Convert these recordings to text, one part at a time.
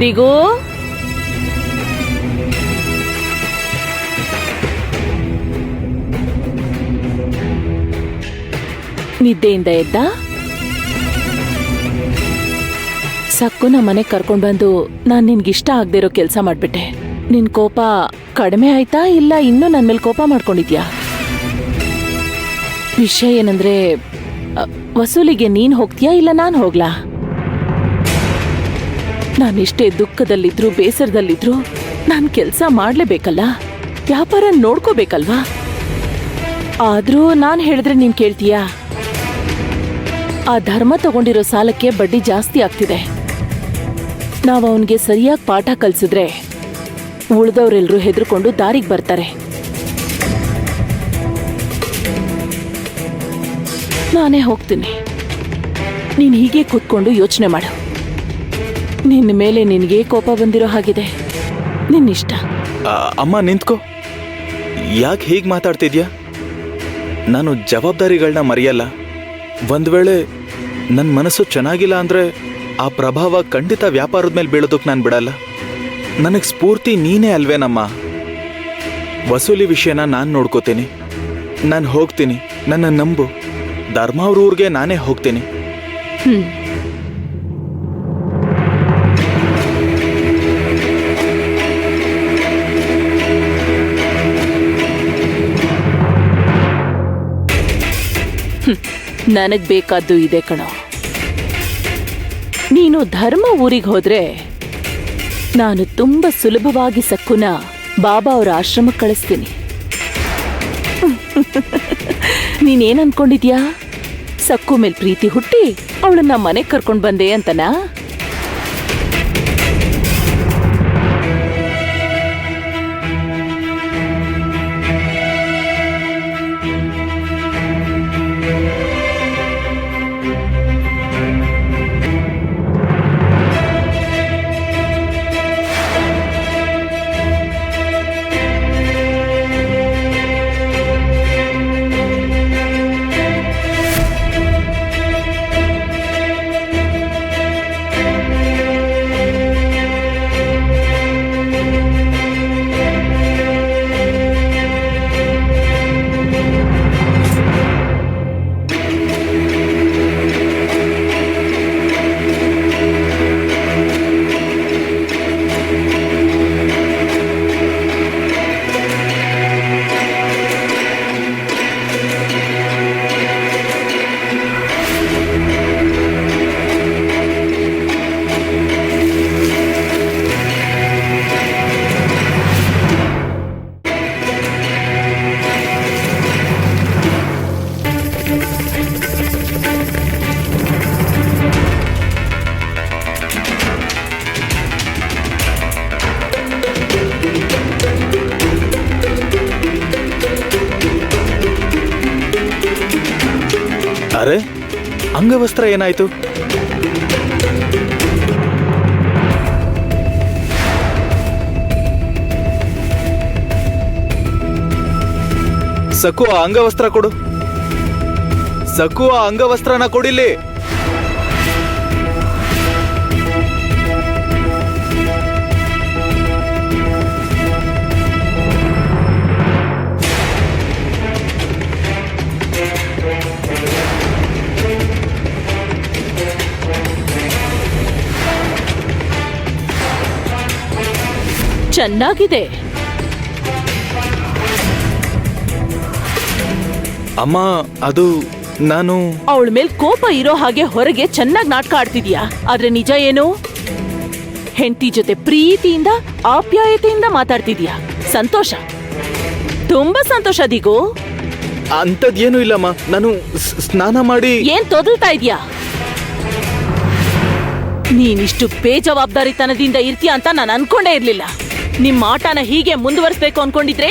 ದಿಗು, ನಿದ್ದೆಯಿಂದ ಎದ್ದ? ಸಕ್ಕು ನಮ್ಮ ಮನೆಗೆ ಕರ್ಕೊಂಡ್ ಬಂದು ನಾನ್ ನಿನ್ಗಿಷ್ಟ ಆಗದೆ ಇರೋ ಕೆಲಸ ಮಾಡ್ಬಿಟ್ಟೆ. ನಿನ್ ಕೋಪ ಕಡಿಮೆ ಆಯ್ತಾ ಇಲ್ಲ ಇನ್ನೂ ನನ್ ಮೇಲೆ ಕೋಪ ಮಾಡ್ಕೊಂಡಿದ್ಯಾ? ವಿಷಯ ಏನಂದ್ರೆ ವಸೂಲಿಗೆ ನೀನ್ ಹೋಗ್ತೀಯಾ ಇಲ್ಲ ನಾನ್ ಹೋಗ್ಲಾ? ನಾನಿಷ್ಟೇ ದುಃಖದಲ್ಲಿದ್ರು ಬೇಸರದಲ್ಲಿದ್ರು ನಾನ್ ಕೆಲ್ಸ ಮಾಡ್ಲೇಬೇಕಲ್ಲ, ವ್ಯಾಪಾರ ನೋಡ್ಕೋಬೇಕಲ್ವಾ? ಆದ್ರೂ ನಾನ್ ಹೇಳಿದ್ರೆ ನೀನ್ ಕೇಳ್ತೀಯಾ? ಆ ಧರ್ಮ ತಗೊಂಡಿರೋ ಸಾಲಕ್ಕೆ ಬಡ್ಡಿ ಜಾಸ್ತಿ ಆಗ್ತಿದೆ. ನಾವು ಅವನ್ಗೆ ಸರಿಯಾಗಿ ಪಾಠ ಕಲ್ಸಿದ್ರೆ ಉಳಿದವರೆಲ್ಲರೂ ಹೆದರ್ಕೊಂಡು ದಾರಿಗೆ ಬರ್ತಾರೆ. ನಾನೇ ಹೋಗ್ತೀನಿ. ನೀನ್ ಹೀಗೆ ಕೂತ್ಕೊಂಡು ಯೋಚನೆ ಮಾಡು. ನಿನ್ನ ಮೇಲೆ ನಿನಗೆ ಕೋಪ ಬಂದಿರೋ ಹಾಗಿದೆ. ನಿನ್ನಿಷ್ಟ. ಅಮ್ಮ ನಿಂತ್ಕೋ. ಯಾಕೆ ಹೀಗೆ ಮಾತಾಡ್ತಿದ್ಯಾ? ನಾನು ಜವಾಬ್ದಾರಿಗಳನ್ನ ಮರೆಯಲ್ಲ. ಒಂದ್ ವೇಳೆ ನನ್ನ ಮನಸ್ಸು ಚೆನ್ನಾಗಿಲ್ಲ ಅಂದ್ರೆ ಆ ಪ್ರಭಾವ ಖಂಡಿತ ವ್ಯಾಪಾರದ ಮೇಲೆ ಬೀಳೋದಕ್ಕೆ ನಾನು ಬಿಡಲ್ಲ. ನನಗೆ ಸ್ಫೂರ್ತಿ ನೀನೇ ಅಲ್ವೇನಮ್ಮ. ವಸೂಲಿ ವಿಷಯನ ನಾನು ನೋಡ್ಕೋತೀನಿ. ನಾನು ಹೋಗ್ತೀನಿ, ನನ್ನ ನಂಬು. ಧರ್ಮ ಅವ್ರ ಊರಿಗೆ ನಾನೇ ಹೋಗ್ತೀನಿ. ನನಗ್ ಬೇಕಾದ್ದು ಇದೆ ಕಣೋ. ನೀನು ಧರ್ಮ ಊರಿಗೆ ಹೋದ್ರೆ ನಾನು ತುಂಬಾ ಸುಲಭವಾಗಿ ಸಕ್ಕುನ ಬಾಬಾ ಅವರ ಆಶ್ರಮಕ್ಕೆ ಕಳಿಸ್ತೀನಿ. ನೀನೇನ್ ಅನ್ಕೊಂಡಿದ್ಯಾ? ಸಕ್ಕು ಮೇಲ್ ಪ್ರೀತಿ ಹುಟ್ಟಿ ಅವಳನ್ನ ಮನೆಗೆ ಕರ್ಕೊಂಡ್ ಬಂದೆ ಅಂತನಾ? ಅರೆ, ಅಂಗವಸ್ತ್ರ ಏನಾಯ್ತು? ಸಕು, ಆ ಅಂಗವಸ್ತ್ರ ಕೊಡು. ಸಕು, ಆ ಅಂಗವಸ್ತ್ರನ ಕೊಡಿಲ್ಲಿ. ಚೆನ್ನಾಗಿದೆ. ಅಮ್ಮ, ಅದು ನಾನು ಅವಳ ಮೇಲ್ ಕೋಪ ಇರೋ ಹಾಗೆ ಹೊರಗೆ ಚೆನ್ನಾಗಿ ನಾಟಕ ಆಡ್ತಿದ್ಯಾ. ಆದ್ರೆ ನಿಜ ಏನು? ಹೆಂಡತಿ ಜೊತೆ ಪ್ರೀತಿಯಿಂದ ಆಪ್ಯಾಯತೆಯಿಂದ ಮಾತಾಡ್ತಿದ್ಯಾ. ಸಂತೋಷ, ತುಂಬಾ ಸಂತೋಷ ದಿಗು. ಅಂಥದ್ದೇನೂ ಇಲ್ಲಮ್ಮ. ನಾನು ಸ್ನಾನ ಮಾಡಿ. ಏನ್ ತೊದಲ್ತಾ ಇದ್ಯಾ? ನೀನಿಷ್ಟು ಬೇಜವಾಬ್ದಾರಿತನದಿಂದ ಇರ್ತೀಯ ಅಂತ ನಾನು ಅನ್ಕೊಂಡೇ ಇರ್ಲಿಲ್ಲ. ನಿಮ್ಮ ಆಟನ ಹೀಗೆ ಮುಂದುವರಿಸಬೇಕು ಅನ್ಕೊಂಡಿದ್ರೆ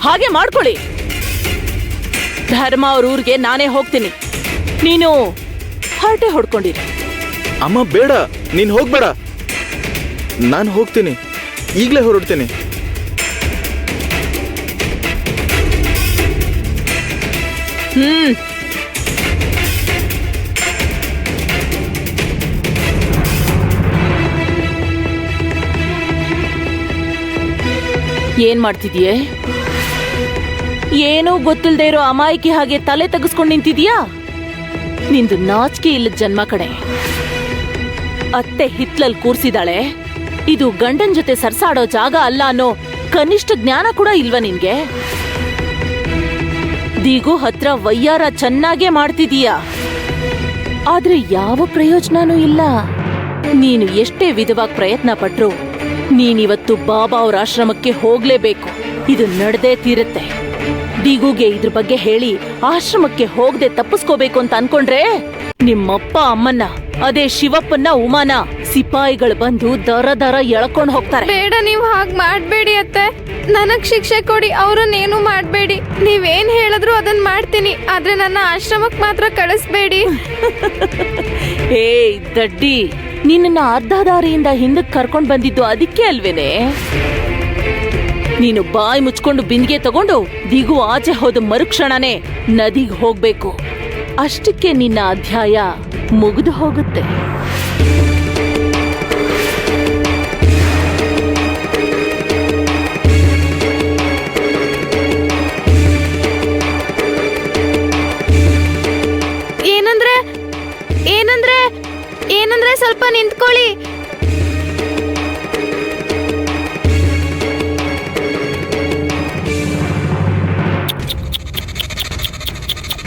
ಹಾಗೆ ಮಾಡ್ಕೊಳ್ಳಿ. ಧರ್ಮ ಅವ್ರ ಊರಿಗೆ ನಾನೇ ಹೋಗ್ತೀನಿ. ನೀನು ಹರಟೆ ಹೊಡ್ಕೊಂಡಿರಿ. ಅಮ್ಮ ಬೇಡ, ನೀನ್ ಹೋಗ್ಬೇಡ. ನಾನು ಹೋಗ್ತೀನಿ, ಈಗಲೇ ಹೊರಡ್ತೀನಿ. ಏನ್ ಮಾಡ್ತಿದೀಯೇ? ಏನೂ ಗೊತ್ತಿಲ್ದೇ ಇರೋ ಅಮಾಯಕಿ ಹಾಗೆ ತಲೆ ತೆಗೆಸ್ಕೊಂಡು ನಿಂತಿದೀಯಾ? ನಿಂದು ನಾಚಿಕೆ ಇಲ್ಲದ ಜನ್ಮ ಕಣೆ. ಅತ್ತೆ ಹಿತ್ಲಲ್ಲಿ ಕೂರ್ಸಿದಾಳೆ. ಇದು ಗಂಡನ್ ಜೊತೆ ಸರ್ಸಾಡೋ ಜಾಗ ಅಲ್ಲ ಅನ್ನೋ ಕನಿಷ್ಠ ಜ್ಞಾನ ಕೂಡ ಇಲ್ವಾ ನಿನ್ಗೆ? ದಿಗು ಹತ್ರ ವಯ್ಯಾರ ಚೆನ್ನಾಗೇ ಮಾಡ್ತಿದೀಯ, ಆದ್ರೆ ಯಾವ ಪ್ರಯೋಜನನೂ ಇಲ್ಲ. ನೀನು ಎಷ್ಟೇ ವಿಧವಾಗಿ ಪ್ರಯತ್ನ ಪಟ್ರು ನೀನಿವತ್ತು ಬಾಬಾ ಅವ್ರ ಆಶ್ರಮಕ್ಕೆ ಹೋಗ್ಲೇಬೇಕು. ಇದು ನಡೆದೇ ತೀರುತ್ತೆ. ದಿಗುಗೆ ಇದ್ರ ಬಗ್ಗೆ ಹೇಳಿ ಆಶ್ರಮಕ್ಕೆ ಹೋಗದೆ ತಪ್ಪಿಸ್ಕೋಬೇಕು ಅಂತ ಅನ್ಕೊಂಡ್ರೆ ನಿಮ್ಮಪ್ಪ ಅಮ್ಮನ್ನ, ಅದೇ ಶಿವಪ್ಪನ್ನ ಉಮಾನ ಸಿಪಾಯಿಗಳು ಬಂದು ದರ ದರ ಎಳ್ಕೊಂಡ್ ಹೋಗ್ತಾರೆ. ಬೇಡ, ನೀವ್ ಹಾಗ್ ಮಾಡ್ಬೇಡಿ ಅತ್ತೆ. ನನಗ್ ಶಿಕ್ಷೆ ಕೊಡಿ, ಅವ್ರನ್ನೇನು ಮಾಡ್ಬೇಡಿ. ನೀವೇನ್ ಹೇಳಿದ್ರು ಅದನ್ ಮಾಡ್ತೀನಿ, ಆದ್ರೆ ನನ್ನ ಆಶ್ರಮಕ್ ಮಾತ್ರ ಕಳಿಸ್ಬೇಡಿ. ಏಯ್ ದಡ್ಡಿ, ನಿನ್ನ ಅರ್ಧ ದಾರಿಯಿಂದ ಹಿಂದಕ್ ಕರ್ಕೊಂಡ್ ಬಂದಿದ್ದು ಅದಕ್ಕೆ ಅಲ್ವೇನೆ? ನೀನು ಬಾಯಿ ಮುಚ್ಕೊಂಡು ಬಿಂದಿಗೆ ತಗೊಂಡು ದಿಗು ಆಚೆ ಹೋದ ಮರುಕ್ಷಣನೇ ನದಿಗ್ ಹೋಗ್ಬೇಕು. ಅಷ್ಟಕ್ಕೆ ನಿನ್ನ ಅಧ್ಯಾಯ ಮುಗಿದು ಹೋಗುತ್ತೆ. ಏನಂದ್ರೆ ಏನಂದ್ರೆ ಏನಂದ್ರೆ ಸ್ವಲ್ಪ ನಿಂತ್ಕೊಳ್ಳಿ.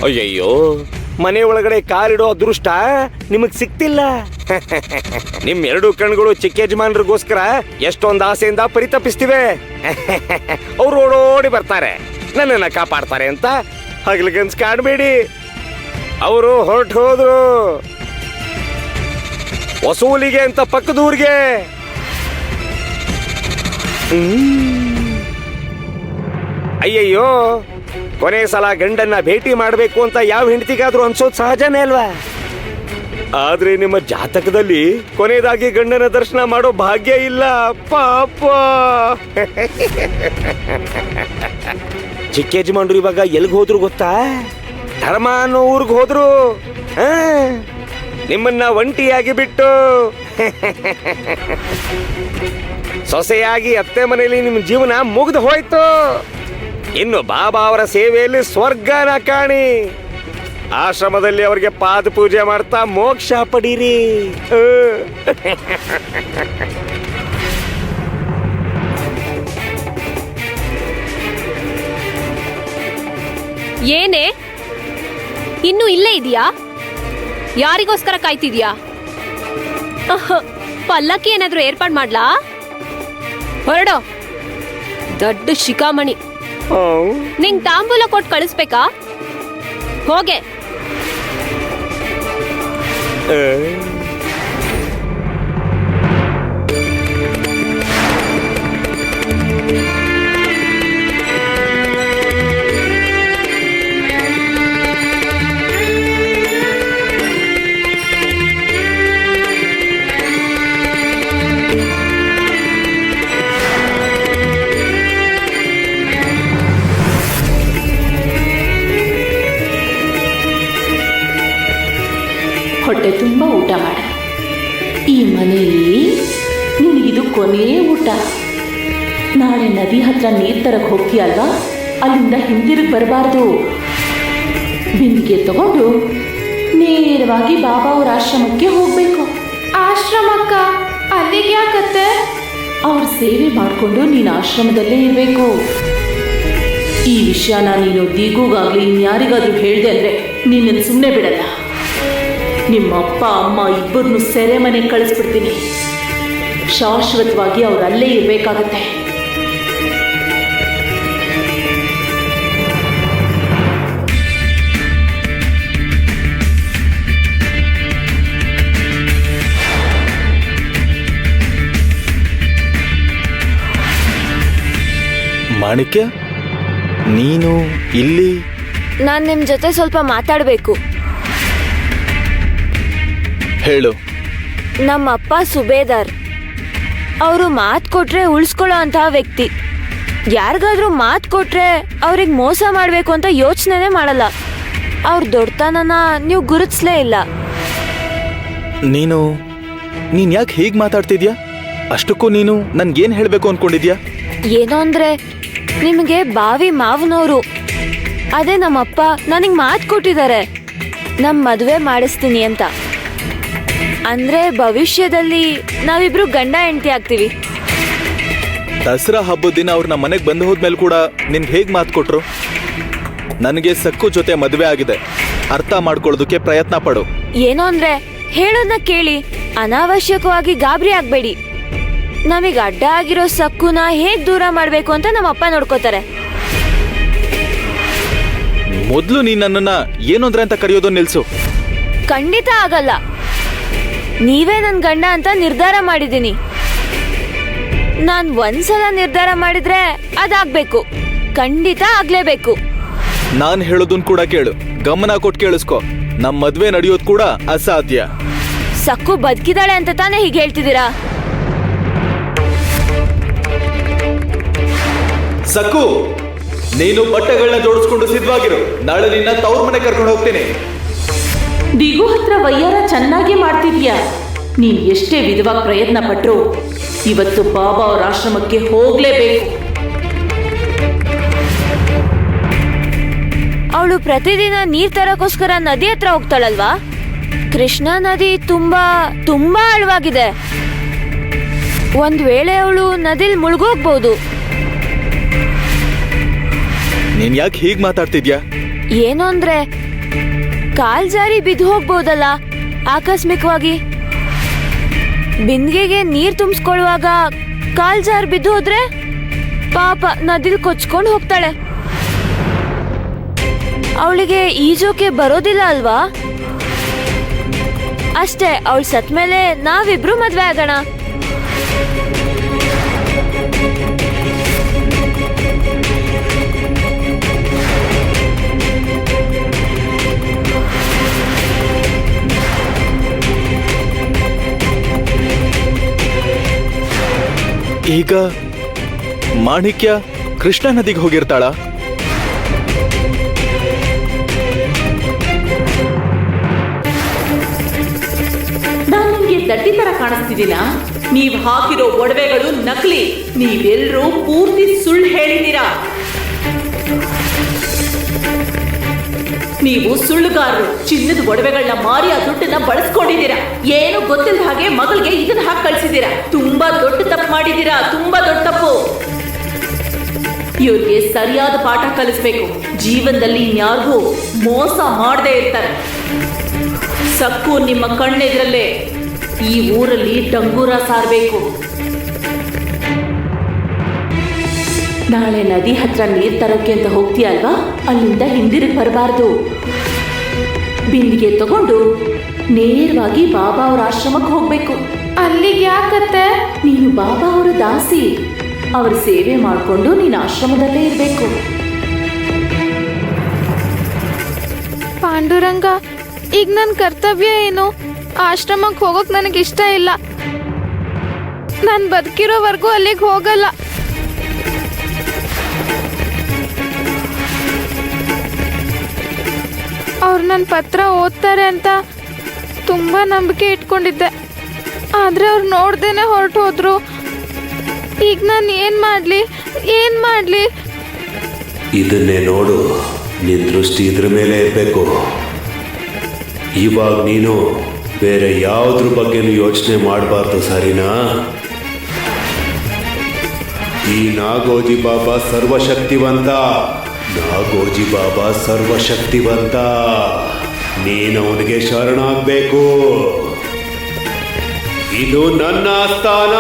ಅಯ್ಯಯ್ಯೋ, ಮನೆ ಒಳಗಡೆ ಕಾಲಿಡೋ ಅದೃಷ್ಟ ನಿಮಗ್ ಸಿಕ್ತಿಲ್ಲ. ನಿಮ್ ಎರಡು ಕಣ್ಗಳು ಚಿಕ್ಕ ಯಜಮಾನ್ರಿಗೋಸ್ಕರ ಎಷ್ಟೊಂದು ಆಸೆಯಿಂದ ಪರಿತಪಿಸ್ತಿವೆ. ಅವ್ರು ಓಡೋಡಿ ಬರ್ತಾರೆ, ನನ್ನನ್ನ ಕಾಪಾಡ್ತಾರೆ ಅಂತ ಹಗಲಿಗನ್ಸ್ ಕಾಣಬೇಡಿ. ಅವರು ಹೊರಟು ಹೋದ್ರು ವಸೂಲಿಗೆ ಅಂತ ಪಕ್ಕದೂರ್ಗೆ. ಅಯ್ಯಯ್ಯೋ, ಕೊನೆ ಸಲ ಗಂಡನ್ನ ಭೇಟಿ ಮಾಡಬೇಕು ಅಂತ ಯಾವ ಹೆಂಡತಿಗಾದ್ರೂ ಅನ್ಸೋದ್ ಸಹಜನೇ ಅಲ್ವಾ? ಆದ್ರೆ ನಿಮ್ಮ ಜಾತಕದಲ್ಲಿ ಕೊನೆಯದಾಗಿ ಗಂಡನ ದರ್ಶನ ಮಾಡೋ ಭಾಗ್ಯ ಇಲ್ಲ ಪಾಪ. ಚಿಕ್ಕ ಯಜಮಾನ್ರು ಇವಾಗ ಎಲ್ಗ್ ಹೋದ್ರು ಗೊತ್ತಾ? ಧರ್ಮ ಅನ್ನೋ ಊರ್ಗ್ ಹೋದ್ರು. ನಿಮ್ಮನ್ನ ಒಂಟಿಯಾಗಿ ಬಿಟ್ಟು ಸೊಸೆಯಾಗಿ ಅತ್ತೆ ಮನೆಯಲ್ಲಿ ನಿಮ್ಮ ಜೀವನ ಮುಗ್ದು ಹೋಯ್ತು. ಇನ್ನು ಬಾಬಾ ಅವರ ಸೇವೆಯಲ್ಲಿ ಸ್ವರ್ಗನ ಕಾಣಿ. ಆಶ್ರಮದಲ್ಲಿ ಅವರಿಗೆ ಪಾದ ಪೂಜೆ ಮಾಡ್ತಾ ಮೋಕ್ಷ ಪಡೀರಿ. ಏನೇ ಇನ್ನು ಇಲ್ಲೇ ಇದೆಯಾ? ಯಾರಿಗೋಸ್ಕರ ಕಾಯ್ತಿದ್ಯಾ? ಪಲ್ಲಕ್ಕಿ ಏನಾದ್ರೂ ಏರ್ಪಾಡ್ ಮಾಡ್ಲಾ? ಹೊರಡೋ ದೊಡ್ಡ ಶಿಖಾಮಣಿ. ನಿಂಗ್ ತಾಂಬೂಲ ಕೊಟ್ಟು ಕಳಿಸ್ಬೇಕಾ? ಹೋಗೆ. ಹೊಟ್ಟೆ ತುಂಬ ಊಟ ಮಾಡ. ಈ ಮನೆಯಲ್ಲಿ ನಿನಗಿದು ಕೊನೆಯ ಊಟ. ನಾಳೆ ನದಿ ಹತ್ರ ನೀರ್ ತರಕ್ ಹೋಗ್ತೀಯಲ್ವಾ, ಅಲ್ಲಿಂದ ಹಿಂದಿರುಗಿ ಬರಬಾರ್ದು. ಬಿಂದಿಗೆ ತಗೊಂಡು ನೇರವಾಗಿ ಬಾಬಾ ಅವ್ರ ಆಶ್ರಮಕ್ಕೆ ಹೋಗ್ಬೇಕು. ಆಶ್ರಮಕ್ಕ? ಅಲ್ಲಿಗೆ ಯಾಕತ್ತೆ? ಅವ್ರ ಸೇವೆ ಮಾಡಿಕೊಂಡು ನೀನು ಆಶ್ರಮದಲ್ಲೇ ಇರಬೇಕು. ಈ ವಿಷಯನ ನೀನು ದಿಗುಗಾಗ್ಲಿ ಇನ್ಯಾರಿಗಾದ್ರೂ ಹೇಳ್ದೆ ಅಂದ್ರೆ ನಿನ್ನನ್ನು ಸುಮ್ಮನೆ ಬಿಡಲ್ಲ. ನಿಮ್ಮ ಅಪ್ಪ ಅಮ್ಮ ಇಬ್ಬರನ್ನು ಸೆರೆಮನೆಗೆ ಕಳಿಸ್ಬಿಡ್ತೀನಿ. ಶಾಶ್ವತವಾಗಿ ಅವ್ರು ಅಲ್ಲೇ ಇರಬೇಕಾಗತ್ತೆ. ಮಾಣಿಕ್ಯ, ನೀನು ಇಲ್ಲಿ? ನಾನ್ ನಿಮ್ ಜೊತೆ ಸ್ವಲ್ಪ ಮಾತಾಡ್ಬೇಕು. ಹೇಳು. ನಮ್ಮ ಅಪ್ಪ ಸುಬೇದಾರ್. ಅವರು ಮಾತು ಕೊಟ್ರೆ ಉಳಿಸ್ಕೊಳ್ಳೋ ಅಂತಹ ವ್ಯಕ್ತಿ. ಯಾರಿಗಾದ್ರೂ ಮಾತು ಕೊಟ್ರೆ ಅವ್ರಿಗೆ ಮೋಸ ಮಾಡಬೇಕು ಅಂತ ಯೋಚನೆನೇ ಮಾಡಲ್ಲ. ಅವ್ರ ದೊಡ್ಡತನನ ನೀವು ಗುರುತಿಸ್ಲೇ ಇಲ್ಲ. ನೀನ್ ಯಾಕೆ ಹೀಗೆ ಮಾತಾಡ್ತಿದ್ಯಾ? ಅಷ್ಟಕ್ಕೂ ನೀನು ನನ್ಗೇನ್ ಹೇಳ್ಬೇಕು ಅನ್ಕೊಂಡಿದ್ಯಾ? ಏನೋ ಅಂದ್ರೆ ನಿಮಗೆ ಬಾವಿ ಮಾವನವರು. ಅದೇ ನಮ್ಮಪ್ಪ ನನಗೆ ಮಾತು ಕೊಟ್ಟಿದ್ದಾರೆ ನಮ್ಮ ಮದುವೆ ಮಾಡಿಸ್ತೀನಿ ಅಂತ. ಅಂದ್ರೆ ಭವಿಷ್ಯದಲ್ಲಿ ನಾವಿಬ್ರು ಗಂಡ ಹೆಂಡತಿ ಆಗ್ತೀವಿ. ದಸರಾ ಹಬ್ಬದ ದಿನ ಅವ್ರು ನಮ್ಮ ಮನೆಗೆ ಬಂದು ಹೋದ್ಮೇಲೆ ಕೂಡ ನಿನ್ಗೆ ಹೇಗೆ ಮಾತು ಕೊಟ್ರು? ನನಗೆ ಸಕ್ಕು ಜೊತೆ ಮದುವೆ ಆಗಿದೆ, ಅರ್ಥ ಮಾಡ್ಕೊಳ್ಳೋದಕ್ಕೆ ಪ್ರಯತ್ನ ಪಡು. ಏನೋ ಅಂದ್ರೆ ಹೇಳೋದನ್ನ ಕೇಳಿ, ಅನಾವಶ್ಯಕವಾಗಿ ಗಾಬರಿ ಆಗ್ಬೇಡಿ. ನಮಗ್ ಅಡ್ಡ ಆಗಿರೋ ಸಕ್ಕುನ ಹೇಗ್ ದೂರ ಮಾಡ್ಬೇಕು ಅಂತ ನಮ್ಮಪ್ಪ ನೋಡ್ಕೋತಾರೆ. ಮೊದ್ಲು ನೀನ್ ನನ್ನನ್ನ ಏನಂದ್ರೆ ಅಂತ ಕರೆಯೋದು ನಿಲ್ಸು. ಖಂಡಿತ ಆಗಲ್ಲ. ನೀವೇ ನನ್ ಗಂಡ ಅಂತ ನಿರ್ಧಾರ ಮಾಡಿದ್ದೀನಿ. ನಾನ್ ಒಂದ್ಸಲ ನಿರ್ಧಾರ ಮಾಡಿದ್ರೆ ಅದಾಗ್ಬೇಕು, ಖಂಡಿತ ಆಗ್ಲೇಬೇಕು. ನಾನ್ ಹೇಳೋದನ್ ಕೂಡ ಕೇಳು, ಗಮನ ಕೊಟ್ಟು ಕೇಳಿಸ್ಕೊ. ನಮ್ ಮದ್ವೆ ನಡೆಯೋದ್ ಕೂಡ ಅಸಾಧ್ಯ. ಸಕ್ಕು ಬದುಕಿದಾಳೆ ಅಂತ ತಾನೇ ಹೀಗೆ ಹೇಳ್ತಿದ್ದೀರಾ? ಸಕ್ಕು, ನೀನು ಬಟ್ಟೆಗಳನ್ನ ಜೋಡಿಸ್ಕೊಂಡು ಸಿದ್ಧವಾಗಿರು. ನಾಳೆ ನಿನ್ನ ತವ್ರ ಮನೆ ಕರ್ಕೊಂಡು ಹೋಗ್ತೀನಿ. ದಿಗು ಹತ್ರ ವಯ್ಯಾರ ಚೆನ್ನಾಗಿ ಮಾಡ್ತಿದ್ಯಾ. ನೀನ್ ಎಷ್ಟೇ ವಿಧವಾಗಿ ಪ್ರಯತ್ನ ಪಟ್ರು ಇವತ್ತು ಬಾಬಾ ಅವ್ರ ಆಶ್ರಮಕ್ಕೆ ಹೋಗ್ಲೇಬೇಕು. ಅವಳು ಪ್ರತಿದಿನ ನೀರ್ ತರಕ್ಕೋಸ್ಕರ ನದಿ ಹತ್ರ ಹೋಗ್ತಾಳಲ್ವಾ? ಕೃಷ್ಣಾ ನದಿ ತುಂಬಾ ತುಂಬಾ ಆಳವಾಗಿದೆ. ಒಂದ್ ವೇಳೆ ಅವಳು ನದಿಲ್ ಮುಳುಗೋಗ್ಬಹುದು. ನೀನ್ ಯಾಕೆ ಹೀಗ್ ಮಾತಾಡ್ತಿದ್ಯಾ? ಏನು ಅಂದ್ರೆ ಕಾಲ್ ಜಾರಿ ಬಿದ್ದು ಹೋಗ್ಬೋದಲ್ಲ ಆಕಸ್ಮಿಕವಾಗಿ. ಬಿಂದಿಗೆಗೆ ನೀರ್ ತುಂಬಿಸ್ಕೊಳ್ಳುವಾಗ ಕಾಲ್ ಜಾರಿ ಬಿದ್ದು ಹೋದ್ರೆ ಪಾಪ ನದಿಲ್ ಕೊಚ್ಕೊಂಡು ಹೋಗ್ತಾಳೆ. ಅವಳಿಗೆ ಈಜೋಕೆ ಬರೋದಿಲ್ಲ ಅಲ್ವಾ? ಅಷ್ಟೇ, ಅವಳು ಸತ್ಮೇಲೆ ನಾವಿಬ್ರು ಮದ್ವೆ ಆಗೋಣ. ಈಗ ಮಾಣಿಕ್ಯ ಕೃಷ್ಣಾ ನದಿಗೆ ಹೋಗಿರ್ತಾಳ? ನಾನ್ ನಿಮ್ಗೆ ದಡ್ಡಿ ತರ ಕಾಣಿಸ್ತಿದ್ದೀನ? ನೀವ್ ಹಾಕಿರೋ ಒಡವೆಗಳು ನಕಲಿ. ನೀವೆಲ್ಲರೂ ಪೂರ್ತಿ ಸುಳ್ಳು ಹೇಳಿದ್ದೀರಾ. ನೀವು ಸುಳ್ಳುಗಾರರು. ಚಿನ್ನದ ಒಡವೆಗಳನ್ನ ಮಾರಿ ಆ ದುಡ್ಡನ್ನ ಬಳಸ್ಕೊಂಡಿದ್ದೀರಾ. ಏನು ಗೊತ್ತಿಲ್ಲ ಹಾಗೆ ಮಗಳಿಗೆ ಇದನ್ನ ಹಾಕಿ ಕಳ್ಸಿದ್ದೀರಾ. ತುಂಬಾ ದೊಡ್ಡ ತಪ್ಪು ಮಾಡಿದ್ದೀರಾ, ತುಂಬಾ ದೊಡ್ಡ ತಪ್ಪು. ಇವ್ರಿಗೆ ಸರಿಯಾದ ಪಾಠ ಕಲಿಸ್ಬೇಕು. ಜೀವನದಲ್ಲಿ ಇನ್ಯಾರಿಗೂ ಮೋಸ ಮಾಡದೇ ಇರ್ತಾರೆ. ಸಕ್ಕು ನಿಮ್ಮ ಕಣ್ಣೆದ್ರಲ್ಲೇ ಈ ಊರಲ್ಲಿ ಡಂಗೂರ ಸಾರಬೇಕು. ನಾಳೆ ನದಿ ಹತ್ರ ನೀರ್ ತರೋಕೆ ಅಂತ ಹೋಗ್ತೀಯ ಅಲ್ವಾ? ಅಲ್ಲಿಂದ ಹಿಂದಿರುಗಿ ಬರಬಾರ್ದು. ಬಿಂದಿಗೆ ತಗೊಂಡು ನೇರವಾಗಿ ಬಾಬಾ ಅವ್ರ ಆಶ್ರಮಕ್ಕೆ ಹೋಗ್ಬೇಕು. ಅಲ್ಲಿಗೆ ಯಾಕತ್ತೆ? ನೀನು ಬಾಬಾ ಅವರ ದಾಸಿ. ಅವ್ರ ಸೇವೆ ಮಾಡಿಕೊಂಡು ನೀನು ಆಶ್ರಮದಲ್ಲೇ ಇರಬೇಕು. ಪಾಂಡುರಂಗ, ಈಗ ನನ್ನ ಕರ್ತವ್ಯ ಏನು? ಆಶ್ರಮಕ್ಕೆ ಹೋಗೋಕ್ ನನಗೆ ಇಷ್ಟ ಇಲ್ಲ. ನಾನು ಬದುಕಿರೋವರೆಗೂ ಅಲ್ಲಿಗೆ ಹೋಗಲ್ಲ. ಅವ್ರು ನನ್ನ ಪತ್ರ ಓದ್ತಾರೆ ಅಂತ ತುಂಬ ನಂಬಿಕೆ ಇಟ್ಕೊಂಡಿದ್ದೆ. ಆದರೆ ಅವ್ರು ನೋಡ್ದೇನೆ ಹೊರಟು ಹೋದ್ರು. ಈಗ ನಾನು ಏನು ಮಾಡಲಿ? ಇದನ್ನೇ ನೋಡು, ನಿನ್ನ ದೃಷ್ಟಿ ಇದ್ರ ಮೇಲೆ ಇರಬೇಕು. ಇವಾಗ ನೀನು ಬೇರೆ ಯಾವುದ್ರ ಬಗ್ಗೆನೂ ಯೋಚನೆ ಮಾಡಬಾರ್ದು, ಸರಿನಾ? ಈ ನಾಗೋಜಿ ಬಾಬಾ ಸರ್ವಶಕ್ತಿವಂತ. ನಾಗೋಜಿ ಬಾಬಾ ಸರ್ವಶಕ್ತಿವಂತ. ನೀನು ಅವನಿಗೆ ಶರಣಾಗಬೇಕು. ಇದು ನನ್ನ ಸ್ಥಾನ.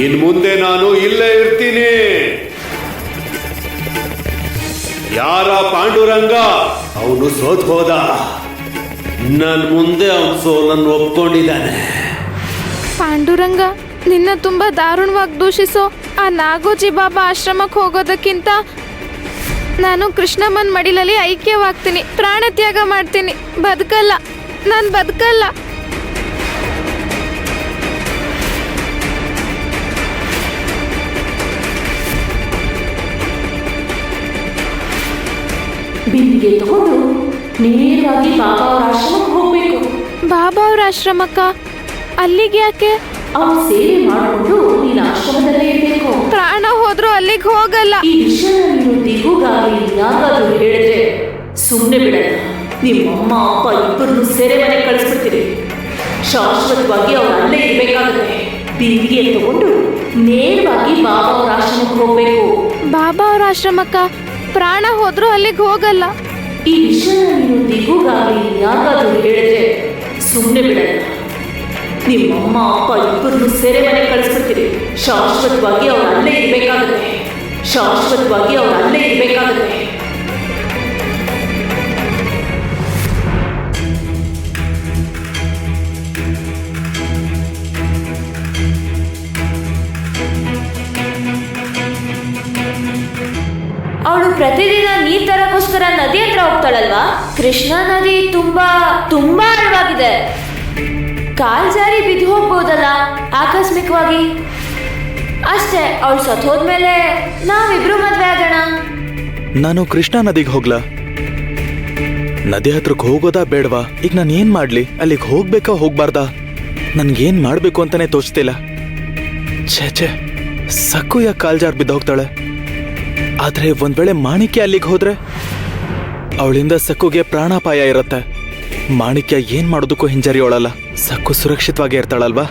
ಇನ್ ಮುಂದೆ ನಾನು ಇಲ್ಲೇ ಇರ್ತೀನಿ. ಯಾರ ಪಾಂಡುರಂಗ? ಅವನು ಸೋತ್ ಹೋದ. ನನ್ನ ಮುಂದೆ ಅವನು ಸೋಲನ್ನು ಒಪ್ಕೊಂಡಿದ್ದಾನೆ. ಪಾಂಡುರಂಗ, ನಿನ್ನ ತುಂಬ ದಾರುಣವಾಗಿ ದೂಷಿಸೋ ಆ ನಾಗೋಜಿ ಬಾಬಾ ಆಶ್ರಮಕ್ಕೆ ಹೋಗೋದಕ್ಕಿಂತ ನಾನು ಕೃಷ್ಣಮ್ಮನ ಮಡಿಲಲ್ಲಿ ಐಕ್ಯವಾಗ್ತೀನಿ, ಪ್ರಾಣ ತ್ಯಾಗ ಮಾಡ್ತೀನಿ. ನಾನು ಬದುಕಲ್ಲ. ಬಿಂದಿಗೆ ತಗೊಂಡು ನೇರವಾಗಿ ಬಾಬಾ ಅವ್ರ ಆಶ್ರಮಕ್ಕೆ ಹೋಗ್ಬೇಕು. ಬಾಬಾ ಅವ್ರ ಆಶ್ರಮಕ್ಕ? ಅಲ್ಲಿಗೆ ಯಾಕೆ? ಅವ್ರ ಸೇವೆ ಮಾಡಿಕೊಂಡು ನೀನ್ ಆಶ್ರಮದಲ್ಲೇ ಇರ್ಬೇಕು. ಪ್ರಾಣ ಹೋದ್ರೂ ಅಲ್ಲಿಗೆ ಹೋಗಲ್ಲ. ಈ ವಿಷಯ ನೀನು ದಿಗುಗಾಗಿ ಯಾಕಾದ್ರೂ ಹೇಳಿದ್ರೆ ಸುಮ್ಮನೆ ಬಿಡಲ್ಲ. ನಿಮ್ಮಮ್ಮ ಅಪ್ಪ ಇಬ್ಬರನ್ನು ಸೆರೆಮನೆ ಕಳಿಸ್ಬಿಡ್ತೀರಿ. ಶಾಶ್ವತವಾಗಿ ಅವ್ರು ಅಲ್ಲೇ ಇರ್ಬೇಕಾಗುತ್ತೆ. ಬೀದಿಗೆ ತಗೊಂಡು ನೇರವಾಗಿ ಬಾಬಾ ಅವ್ರ ಆಶ್ರಮಕ್ಕೆ ಹೋಗ್ಬೇಕು. ಬಾಬಾ ಅವ್ರ ಆಶ್ರಮಕ್ಕ ಪ್ರಾಣ ಹೋದ್ರೂ ಅಲ್ಲಿಗೆ ಹೋಗಲ್ಲ. ಈ ವಿಷಯ ನೀನು ದಿಗುಗಾಗಿ ಯಾಕಾದ್ರೂ ಹೇಳಿದ್ರೆ ಸುಮ್ಮನೆ ಬಿಡಲ್ಲ. ನಿಮ್ಮಮ್ಮ ಅಪ್ಪ ಇಬ್ಬರನ್ನು ಸೆರೆಮನೆ ಕಳಿಸ್ಬಿಡ್ತೀರಿ. ಶಾಶ್ವತವಾಗಿ ಅವ್ರು ಅಲ್ಲೇ ಇರ್ಬೇಕಾಗುತ್ತೆ. ಶಾಶ್ವತವಾಗಿ ಅವ್ರು ಅಲ್ಲೇ ಇರ್ಬೇಕಾಗುತ್ತೆ. ಅವಳು ಪ್ರತಿದಿನ ನೀರ್ ತರಕ್ಕೋಸ್ಕರ ನದಿ ಹತ್ರ ಹೋಗ್ತಾಳಲ್ವಾ? ಕೃಷ್ಣಾ ನದಿ ತುಂಬಾ ತುಂಬಾ ಆಳವಾಗಿದೆ. ಕಾಲ್ ಜಾರಿ ಬಿದ್ದು ಹೋಗ್ಬೋದಲ್ಲ ಆಕಸ್ಮಿಕವಾಗಿ. ಅಷ್ಟೇ, ಅವಳು ಸತ್ ಹೋದ್ಮೇಲೆ ನಾವಿಬ್ರು ಮದ್ವೆ ಆಗೋಣ. ನಾನು ಕೃಷ್ಣಾ ನದಿಗೆ ಹೋಗ್ಲಾ? ನದಿ ಹತ್ರಕ್ಕೆ ಹೋಗೋದಾ ಬೇಡವಾ? ಈಗ ನಾನು ಏನ್ ಮಾಡ್ಲಿ? ಅಲ್ಲಿಗೆ ಹೋಗ್ಬೇಕಾ ಹೋಗ್ಬಾರ್ದಾ? ನನ್ಗೇನ್ ಮಾಡ್ಬೇಕು ಅಂತಾನೆ ತೋಚ್ತಿಲ್ಲ. ಛೇ, ಸಕ್ಕು ಯಾಕೆ ಕಾಲ್ಜಾರ್ ಬಿದ್ದು ಹೋಗ್ತಾಳೆ? ಆದ್ರೆ ಒಂದ್ ವೇಳೆ ಮಾಣಿಕ್ಯ ಅಲ್ಲಿಗೆ ಹೋದ್ರೆ ಅವಳಿಂದ ಸಕ್ಕುಗೆ ಪ್ರಾಣಾಪಾಯ ಇರತ್ತೆ. ಮಾಣಿಕ್ಯ ಏನ್ ಮಾಡೋದಕ್ಕೂ ಹಿಂಜರಿಯೋಳಲ್ಲ. ಸಕ್ಕು ಸುರಕ್ಷಿತವಾಗಿ ಇರ್ತಾಳಲ್ವಾ?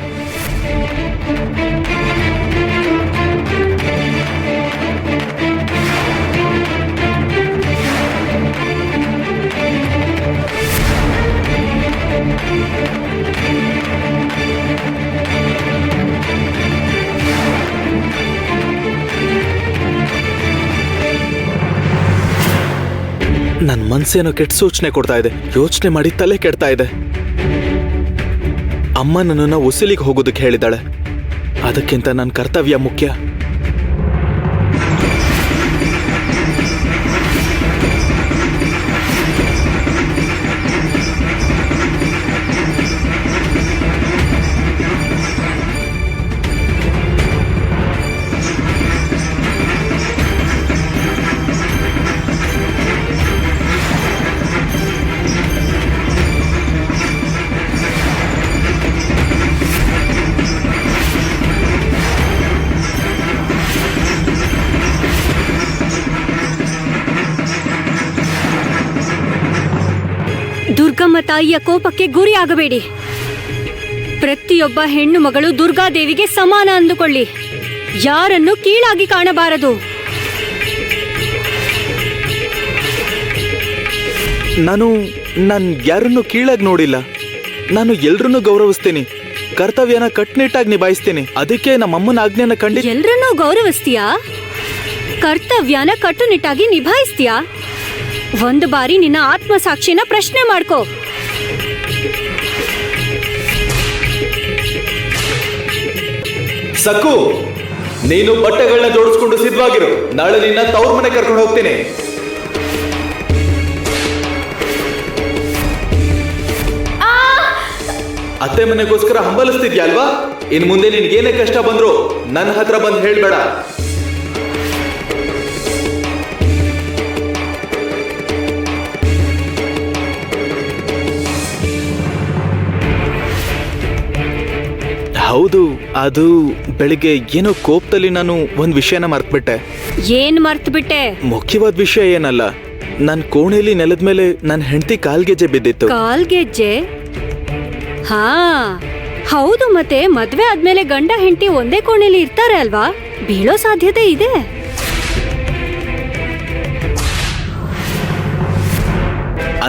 ನನ್ ಮನ್ಸೇನೋ ಕೆಟ್ಟ ಸೂಚನೆ ಕೊಡ್ತಾ ಇದೆ. ಯೋಚನೆ ಮಾಡಿ ತಲೆ ಕೆಡ್ತಾ ಇದೆ. ಅಮ್ಮ ನನ್ನನ್ನ ಉಸಿಲಿಗೆ ಹೋಗೋದಕ್ಕೆ ಹೇಳಿದಾಳೆ. ಅದಕ್ಕಿಂತ ನನ್ನ ಕರ್ತವ್ಯ ಮುಖ್ಯ. ದುರ್ಗಮ್ಮ ತಾಯಿಯ ಕೋಪಕ್ಕೆ ಗುರಿಯಾಗಬೇಡಿ. ಪ್ರತಿಯೊಬ್ಬ ಹೆಣ್ಣು ಮಗಳು ದುರ್ಗಾದೇವಿಗೆ ಸಮಾನ ಅಂದುಕೊಳ್ಳಿ. ಯಾರನ್ನು ಕೀಳಾಗಿ ಕಾಣಬಾರದು. ನಾನು ಯಾರನ್ನು ಕೀಳಾಗಿ ನೋಡಿಲ್ಲ. ನಾನು ಎಲ್ರನ್ನೂ ಗೌರವಿಸ್ತೀನಿ. ಕರ್ತವ್ಯನ ಕಟ್ನಿಟ್ಟಾಗಿ ನಿಭಾಯಿಸ್ತೀನಿ. ಅದಕ್ಕೆ ನಮ್ಮಮ್ಮನ ಆಜ್ಞೆನ ಕಂಡು ಎಲ್ರನ್ನೂ ಗೌರವಿಸ್ತೀಯಾ? ಕರ್ತವ್ಯನ ಕಟ್ಟುನಿಟ್ಟಾಗಿ ನಿಭಾಯಿಸ್ತೀಯಾ? ಒಂದು ಬಾರಿ ನಿನ್ನ ಆತ್ಮಸಾಕ್ಷಿನ ಪ್ರಶ್ನೆ ಮಾಡ್ಕೋ. ಸಕ್ಕು, ನೀನು ಬಟ್ಟೆಗಳನ್ನ ಜೋಡಿಸ್ಕೊಂಡು ಸಿದ್ಧವಾಗಿರು. ನಾಳೆ ನಿನ್ನ ತವ್ರ ಮನೆ ಕರ್ಕೊಂಡು ಹೋಗ್ತೀನಿ. ಅತ್ತೆ ಮನೆಗೋಸ್ಕರ ಹಂಬಲಿಸ್ತಿದ್ಯಾ ಅಲ್ವಾ? ಇನ್ ಮುಂದೆ ನಿನ್ಗೇನೇ ಕಷ್ಟ ಬಂದ್ರು ನನ್ನ ಹತ್ರ ಬಂದು ಹೇಳ್ಬೇಡ. ಹೌದು, ಅದು ಬೆಳಿಗ್ಗೆ ಏನೋ ಕೋಪದಲ್ಲಿ ನಾನು ಒಂದ್ ವಿಷಯನ ಮರ್ತ್ಬಿಟ್ಟೆ. ಏನ್ ಮರ್ತ್ಬಿಟ್ಟೆ? ಮುಖ್ಯವಾದ ವಿಷಯ ಏನಲ್ಲ, ನನ್ ಕೋಣೆಯಲ್ಲಿ ನೆಲದ ಮೇಲೆ ನನ್ನ ಹೆಂಡತಿ ಕಾಲ್ಗೆಜ್ಜೆ ಬಿದ್ದಿತ್ತು. ಕಾಲ್ಗೆಜ್ಜೆ? ಹಾ ಹೌದು. ಮತ್ತೆ ಮದ್ವೆ ಆದ್ಮೇಲೆ ಗಂಡ ಹೆಂಡತಿ ಒಂದೇ ಕೋಣೆಲಿ ಇರ್ತಾರೆ ಅಲ್ವಾ? ಬೀಳೋ ಸಾಧ್ಯತೆ ಇದೆ.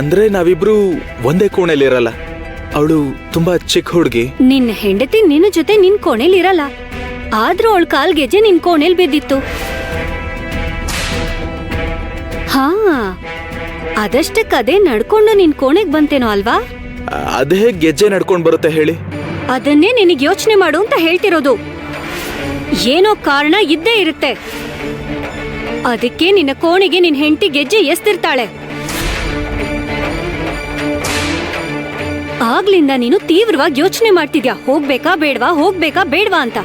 ಅಂದ್ರೆ ನಾವಿಬ್ರು ಒಂದೇ ಕೋಣೆಯಲ್ಲಿ ಇರಲ್ಲ. ಅವಳು ತುಂಬಾ ಚಿಕ್ಕ ಹುಡುಗಿ. ನಿನ್ನ ಹೆಂಡತಿ ನಿನ್ನ ಜೊತೆ ನಿನ್ ಕೋಣೆಲಿ ಇರಲ್ಲ. ಆದ್ರೂ ಅವಳ ಕಾಲ್ಗೆಜ್ಜೆ ನಿನ್ ಕೋಣೆಲ್ ಬಿದ್ದಿತ್ತು. ಹಾ, ಅದಷ್ಟಕ್ಕದೇ ನಡ್ಕೊಂಡು ನಿನ್ ಕೋಣೆಗ್ ಬಂತೇನೋ ಅಲ್ವಾ? ಅದೇ ಗೆಜ್ಜೆ ನಡ್ಕೊಂಡ್ ಬರುತ್ತೆ ಹೇಳಿ? ಅದನ್ನೇ ನಿನಗೆ ಯೋಚನೆ ಮಾಡು ಅಂತ ಹೇಳ್ತಿರೋದು. ಏನೋ ಕಾರಣ ಇದ್ದೇ ಇರುತ್ತೆ. ಅದಕ್ಕೆ ನಿನ್ನ ಕೋಣೆಗೆ ನಿನ್ ಹೆಂಡತಿ ಗೆಜ್ಜೆ ಎಸ್ತಿರ್ತಾಳೆ. ಆಗ್ಲಿಂದ ನೀನು ತೀವ್ರವಾಗಿ ಯೋಚನೆ ಮಾಡ್ತಿದ್ಯಾ, ಹೋಗ್ಬೇಕಾ ಬೇಡ್ವಾ, ಹೋಗ್ಬೇಕಾ ಬೇಡ್ವಾ ಅಂತ.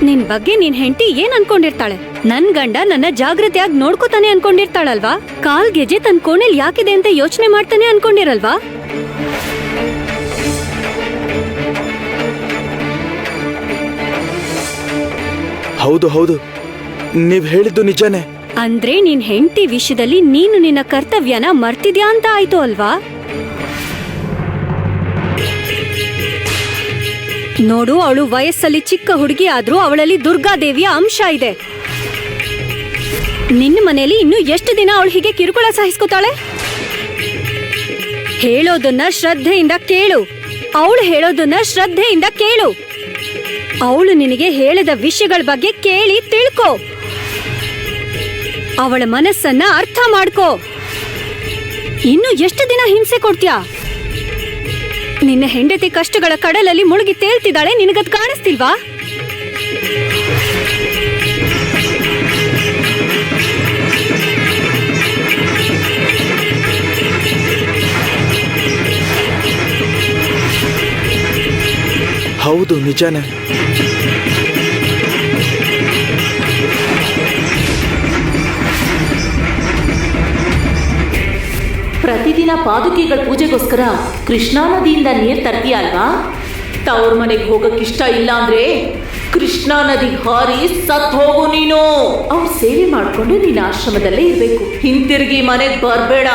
ನಿನ್ ಬಗ್ಗೆ ನಿನ್ ಹೆಂಡತಿ ಏನ್ ಅನ್ಕೊಂಡಿರ್ತಾಳೆ? ನನ್ ಗಂಡ ನನ್ನ ಜಾಗೃತಿಯಾಗಿ ನೋಡ್ಕೋತಾನೆ ಅನ್ಕೊಂಡಿರ್ತಾಳಲ್ವಾ? ಕಾಲ್ ಗೆಜ್ಜೆ ತನ್ ಕೋಣೆಲ್ ಯಾಕಿದೆ ಅಂತ ಯೋಚನೆ ಮಾಡ್ತಾನೆ ಅನ್ಕೊಂಡಿರಲ್ವಾ? ಹೌದು ಹೌದು, ನೀವ್ ಹೇಳಿದ್ದು ನಿಜಾನೇ. ಅಂದ್ರೆ ನಿನ್ ಹೆಂಡತಿ ವಿಷಯದಲ್ಲಿ ನೀನು ನಿನ್ನ ಕರ್ತವ್ಯನ ಮರ್ತಿದ್ಯಾ ಅಂತ ಆಯ್ತು ಅಲ್ವಾ? ನೋಡು, ಅವಳು ವಯಸ್ಸಲ್ಲಿ ಚಿಕ್ಕ ಹುಡುಗಿ ಆದ್ರೂ ಅವಳಲ್ಲಿ ದುರ್ಗಾದೇವಿಯ ಅಂಶ ಇದೆ. ನಿನ್ನ ಮನೆಯಲ್ಲಿ ಇನ್ನು ಎಷ್ಟು ದಿನ ಅವಳು ಹೀಗೆ ಕಿರುಕುಳ ಸಹಿಸ್ಕೊತಾಳೆ? ಹೇಳೋದನ್ನ ಶ್ರದ್ಧೆಯಿಂದ ಕೇಳು. ಅವಳು ಹೇಳೋದನ್ನ ಶ್ರದ್ಧೆಯಿಂದ ಕೇಳು. ಅವಳು ನಿನಗೆ ಹೇಳಿದ ವಿಷಯಗಳ ಬಗ್ಗೆ ಕೇಳಿ ತಿಳ್ಕೊ. ಅವಳ ಮನಸ್ಸನ್ನ ಅರ್ಥ ಮಾಡ್ಕೋ. ಇನ್ನು ಎಷ್ಟು ದಿನ ಹಿಂಸೆ ಕೊಡ್ತೀಯಾ? ನಿನ್ನ ಹೆಂಡತಿ ಕಷ್ಟಗಳ ಕಡಲಲ್ಲಿ ಮುಳುಗಿ ತೇಲ್ತಿದ್ದಾಳೆ, ನಿನಗದ್ ಕಾಣಿಸ್ತಿಲ್ವಾ? ಹೌದು ನಿಜಾನೇ. ಪ್ರತಿದಿನ ಪಾದುಕೆಗಳ ಪೂಜೆಗೋಸ್ಕರ ಕೃಷ್ಣಾ ನದಿಯಿಂದ ನೀರ್ ತರ್ತೀಯ ಅಲ್ವಾ? ತವ್ರ ಮನೆಗೆ ಹೋಗಕ್ಕಿಷ್ಟ ಇಲ್ಲ ಅಂದ್ರೆ ಕೃಷ್ಣಾ ನದಿಗೆ ಹಾರಿ ಸತ್ ಹೋಗು ನೀನು. ಅವ್ರ ಸೇವೆ ಮಾಡ್ಕೊಂಡು ನಿನ್ನ ಆಶ್ರಮದಲ್ಲೇ ಇರ್ಬೇಕು. ಹಿಂತಿರುಗಿ ಮನೆಗೆ ಬರ್ಬೇಡ.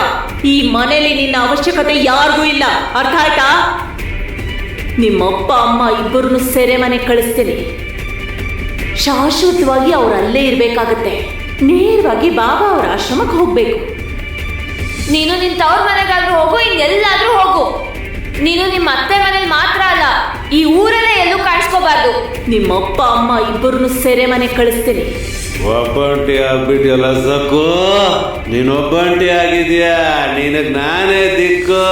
ಈ ಮನೇಲಿ ನಿನ್ನ ಅವಶ್ಯಕತೆ ಯಾರಿಗೂ ಇಲ್ಲ, ಅರ್ಥ ಆಯ್ತಾ? ನಿಮ್ಮಪ್ಪ ಅಮ್ಮ ಇಬ್ಬರನ್ನು ಸೆರೆ ಮನೆಗೆ ಕಳಿಸ್ತೇನೆ. ಶಾಶ್ವತವಾಗಿ ಅವ್ರು ಅಲ್ಲೇ ಇರ್ಬೇಕಾಗತ್ತೆ. ನೇರವಾಗಿ ಬಾಬಾ ಅವ್ರ ಆಶ್ರಮಕ್ಕೆ ಹೋಗ್ಬೇಕು. ನೀನು ನಿನ್ ತವ್ರ ಮನೆಗಾದ್ರೂ ಹೋಗು, ಇನ್ನೆಲ್ಲಾದ್ರೂ ಹೋಗು. ನೀನು ನಿಮ್ಮ ಅತ್ತೆ ಮನೇಲಿ ಮಾತ್ರ ಅಲ್ಲ, ಈ ಊರಲ್ಲೇ ಎಲ್ಲೂ ಕಾಣಿಸ್ಕೋಬಾರ್ದು. ನಿಮ್ಮಪ್ಪ ಅಮ್ಮ ಇಬ್ಬರನ್ನು ಸೆರೆ ಮನೆಗೆ ಕಳಿಸ್ತೇನೆ. ಒಬ್ಬಂಟಿ ಆಗ್ಬಿಟ್ಟಿಯಲ್ಲ ಸಕ್ಕು, ನೀನೊಬ್ಬಂಟಿ ಆಗಿದ್ಯಾ, ನಿನಗ್ ನಾನೇ ದಿಕ್ಕು.